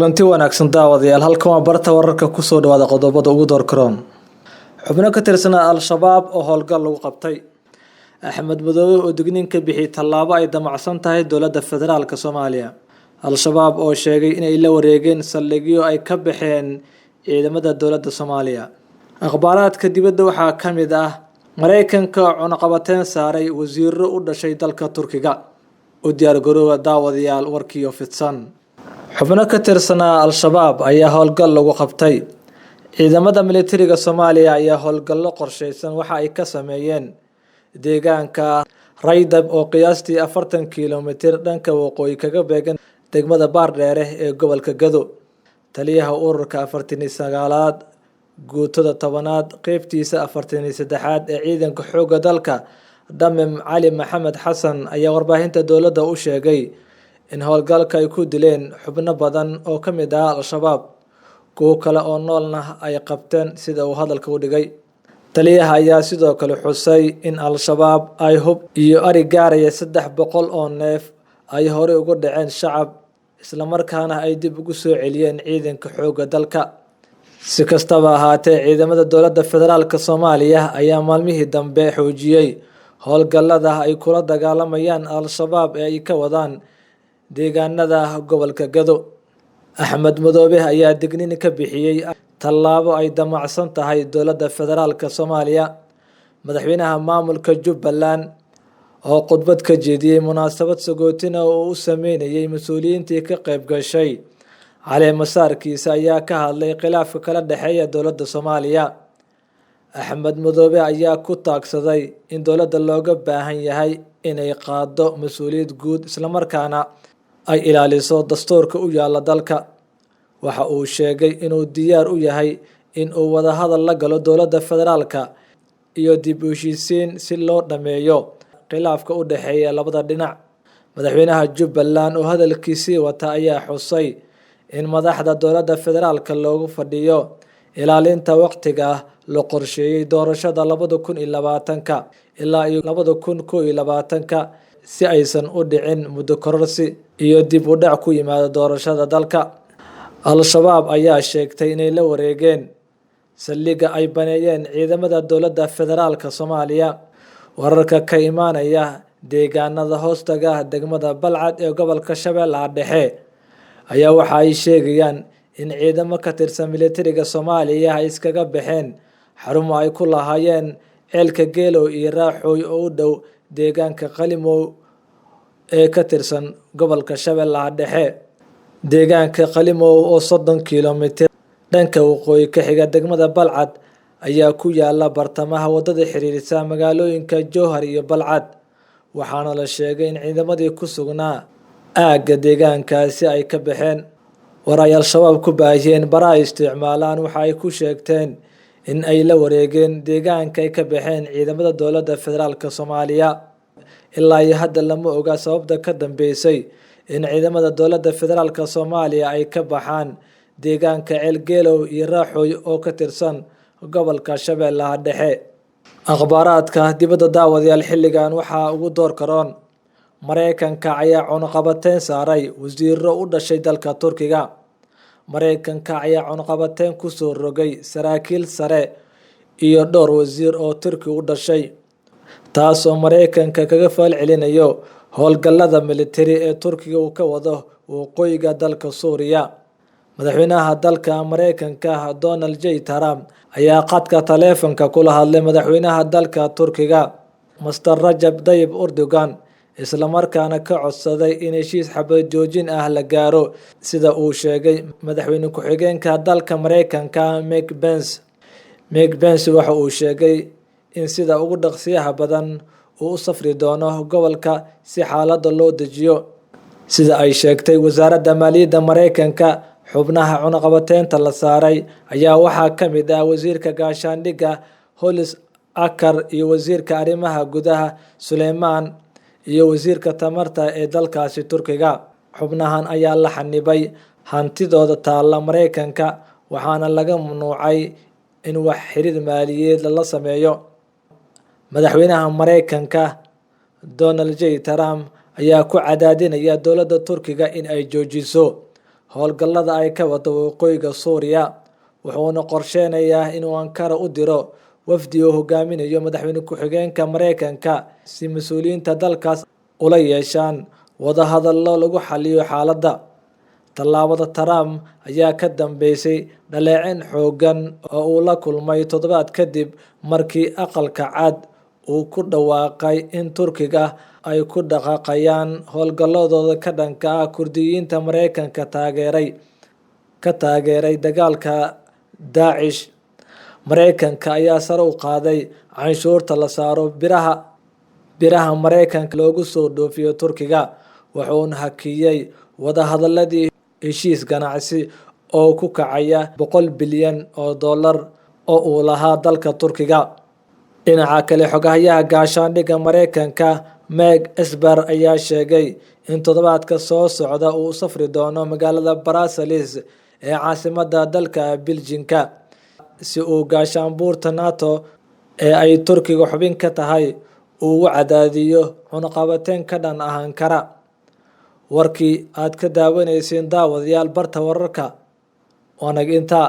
kulanti wanaagsan daawadayaal halkan waa barta wararka ku soo dhawaada qodobada ugu door karoon xubno ka tirsan al-shabaab oo howlgal lagu qabtay Axmed Madoobe oo digniin ka bixiyay tallaabo ay damacsan tahay dowladda federaalka Soomaaliya al-shabaab oo sheegay in ay la wareegeen saldhigyo ay ka baxeen ciidamada dowladda Soomaaliya akhbaaraadka dibadda waxaa ka mid ah Mareykanka cunaqabateyn saaray wasiiro u dhashay dalka Turkiga u diyaar garooba daawadayaal warkiyo fidsan xubno ka tirsan al-shabaab ayaa howlgal lagu qabtay ciidamada militariga Soomaaliya ayaa howlgallo qorsheysan waxa ay ka sameeyeen deegaanka Raydab oo qiyaastii 40 kiiloomitir dhanka waqooyi kaga beegan degmada Baardheere ee gobolka Gado taliyaha ururka 49aad guutada 10aad qaybtiisa 43aad ee ciidanka xoogga dalka Damem Cali Maxamed Xasan ayaa warbaahinta dowladda u sheegay in howlgalka ay ku dileen xubno badan oo ka mid ah al-shabaab kuwa kale oo noolna ay qabteen sida uu hadalka u dhigay taliyaha ayaa sidoo kale xusay in al-shabaab ay hub iyo ari gaaraya 300 oo neef ay hore ugu dhaceen shacab isla markaana ay dib ugu soo celiyeen ciidanka xoogga dalka si kastaba ahaatee ciidamada dowladda federaalka Soomaaliya ayaa maalmihii dambe xoojiyay howlgallada ay kula dagaalamayaan al-shabaab ee ay ka wadaan deegaanada gobolka Gado Axmed Madoobe ayaa digniin ka bixiyay tallaabo ay damacsan tahay dowladda federaalka Soomaaliya madaxweynaha maamulka Jubbaland oo khudbad ka jeediyay munaasabad sagootina oo uu sameeyay mas'uuliyiintii ka qayb gashay caleemasaarkiisa ayaa ka hadlay khilaafka kala dhaxeeya dowladda Soomaaliya Axmed Madoobe ayaa ku taagsaday in dowladda looga baahan yahay inay qaado mas'uuliyad guud isla markaana ay ilaaliso dastuurka u yaala dalka waxa uu sheegay inuu diyaar u yahay in uu wada hadal la galo dowladda federaalka iyo dib u heshiisiin si loo dhameeyo khilaafka u dhaxeeya labada dhinac madaxweynaha Jubbaland oo hadalkiisii wata ayaa xusay in madaxda dowladda federaalka loogu fadhiyo ilaalinta waqtiga la qorsheeyay doorashada 2020 ilaa 2021 si aysan u dhicin muddo kororsi iyo dib u dhac ku yimaada doorashada dalka al-shabaab ayaa sheegtay inay la wareegeen saldhigga ay baneeyeen ciidamada dowladda federaalka Soomaaliya wararka ka imaanaya deegaanada hoostaga degmada Balcad ee gobolka Shabeellaha Dhexe ayaa waxa ay sheegayaan in ciidamo ka tirsan militariga Soomaaliya ay iskaga baxeen xarumo ay ku lahaayeen ceelka Geelo iyo Raaxooy oo u dhow deegaanka Qalimow ee ka tirsan gobolka Shabeellaha Dhexe deegaanka Qalimow oo 30 kiiloomitir dhanka waqooyi ka xiga degmada Balcad ayaa ku yaala bartamaha wadada xiriirisa magaalooyinka Jowhar iyo Balcad waxaana la sheegay in ciidamadii ku sugnaa aagga deegaankaasi ay ka baxeen warayaal shabaab ku baahiyeen baraha isticmaalaan waxa ay ku sheegteen in ay la wareegeen deegaanka ay ka baxeen ciidamada dowladda federaalka Soomaaliya ilaa iyo hadda lama oga sababta ka dambeysay in ciidamada dowladda federaalka Soomaaliya ay ka baxaan deegaanka Ceel Geelow iyo Raaxooy oo ka tirsan gobolka Shabeellaha Dhexe akhbaaraadka dibadda daawadayaal xilligan waxa ugu door karoon Mareykanka ayaa cunaqabateyn saaray wasiiro u dhashay dalka Turkiga Mareykanka ayaa cunaqabateyn ku soo rogay saraakiil sare iyo dhowr wasiir oo Turki u dhashay taas oo Mareykanka kaga falcelinayo howlgallada militari ee Turkiga uu ka wado waqooyiga dalka Suuriya madaxweynaha dalka Mareykanka Donald J. Trump ayaa qadka taleefanka kula hadlay madaxweynaha dalka Turkiga Mr. Rajab Tayyip Erdogan isla markaana ka codsaday in heshiis xabad joojin ah la gaaro sida uu sheegay madaxweyne ku-xigeenka dalka Mareykanka Mike Pence waxa uu sheegay in sida ugu dhaqsiyaha badan uu u safri doono gobolka si xaaladda loo dejiyo sida ay sheegtay wasaaradda maaliyadda Mareykanka xubnaha cunaqabateynta la saaray ayaa waxaa ka mid ah wasiirka gaashaandhigga Hollis Akar iyo wasiirka arrimaha gudaha Suleymaan iyo wasiirka tamarta ee dalkaasi Turkiga xubnahan ayaa la xanibay hantidooda taala Mareykanka waxaana laga mamnuucay in wax xiriir maaliyadeed la sameeyo madaxweynaha Mareykanka Donald J. Trump ayaa ku cadaadinaya dowladda Turkiga in ay joojiso howlgallada ay ka wado waqooyiga Suuriya, wuxuuna qorsheynayaa inuu Ankara u diro wafdi uu hogaaminayo madaxweyne ku-xigeenka Mareykanka si mas'uuliyiinta dalkaas ula yeeshaan wadahadallo lagu xalliyo xaaladda. Tallaabada Trump ayaa ka dambeysay dhaleecin xooggan oo uu la kulmay toddobaad kadib markii Aqalka Cad uu ku dhawaaqay in Turkiga ay ku dhaqaaqayaan howlgalladooda ka dhanka ah Kurdiyiinta Mareykanka ka taageeray dagaalka Daacish. Mareykanka ayaa sare u qaaday canshuurta la saaro biraha Mareykanka loogu soo dhoofiyo Turkiga, wuxuuna hakiyay wadahadalladii heshiis ganacsi oo ku kacaya $100 bilyan oo uu lahaa dalka Turkiga. Dhinaca kale, xogayaha gaashaandhigga Mareykanka Mark Esper ayaa sheegay in toddobaadka soo socda uu u safri doono magaalada Brussels ee caasimadda dalka Belgium-ka si uu gaashaanbuurta NATO ee ay Turkiga xubin ka tahay ugu cadaadiyo cunaqabateyn ka dhan ah Ankara. Warkii aad ka daawanayseen daawadayaal barta wararka waa naga intaa.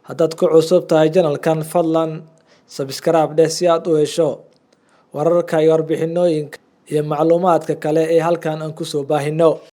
Haddaad ku cusub tahay channelkan, fadlan subscribe dheh si aad u hesho wararka iyo warbixinooyinka iyo macluumaadka kale ee halkan aan ku soo baahino.